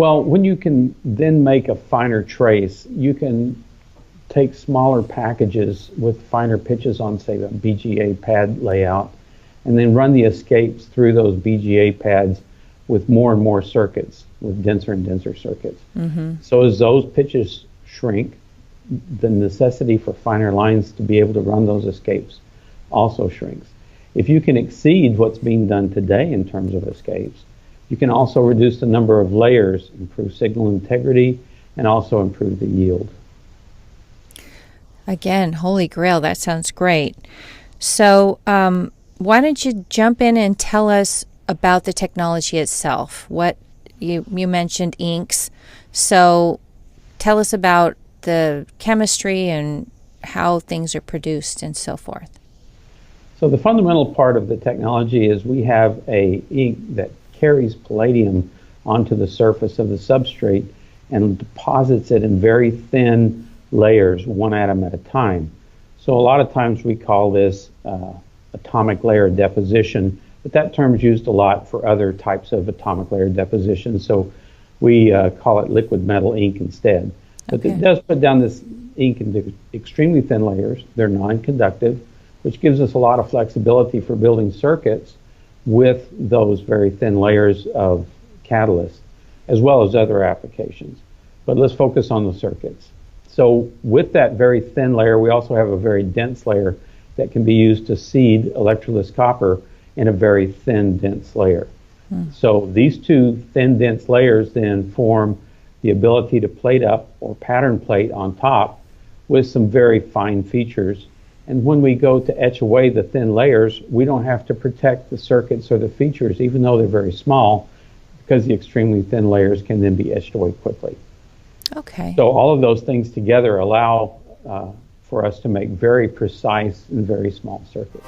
Well, when you can then make a finer trace, you can take smaller packages with finer pitches on, say, a BGA pad layout, and then run the escapes through those BGA pads with more and more circuits, with denser and denser circuits. So as those pitches shrink, the necessity for finer lines to be able to run those escapes also shrinks. If you can exceed what's being done today in terms of escapes, you can also reduce the number of layers, improve signal integrity, and also improve the yield. Again, holy grail, that sounds great. So why don't you jump in and tell us about the technology itself? What you mentioned inks, so tell us about the chemistry and how things are produced and so forth. So the fundamental part of the technology is we have a ink that carries palladium onto the surface of the substrate and deposits it in very thin layers, one atom at a time. So a lot of times we call this atomic layer deposition, but that term's used a lot for other types of atomic layer deposition, so we call it liquid metal ink instead. But it does put down this ink into extremely thin layers. They're non-conductive, which gives us a lot of flexibility for building circuits with those very thin layers of catalyst, as well as other applications. But let's focus on the circuits. So with that very thin layer, we also have a very dense layer that can be used to seed electroless copper in a very thin, dense layer. So these two thin, dense layers then form the ability to plate up or pattern plate on top with some very fine features. And when we go to etch away the thin layers, we don't have to protect the circuits or the features, even though they're very small, because the extremely thin layers can then be etched away quickly. Okay. So all of those things together allow for us to make very precise and very small circuits.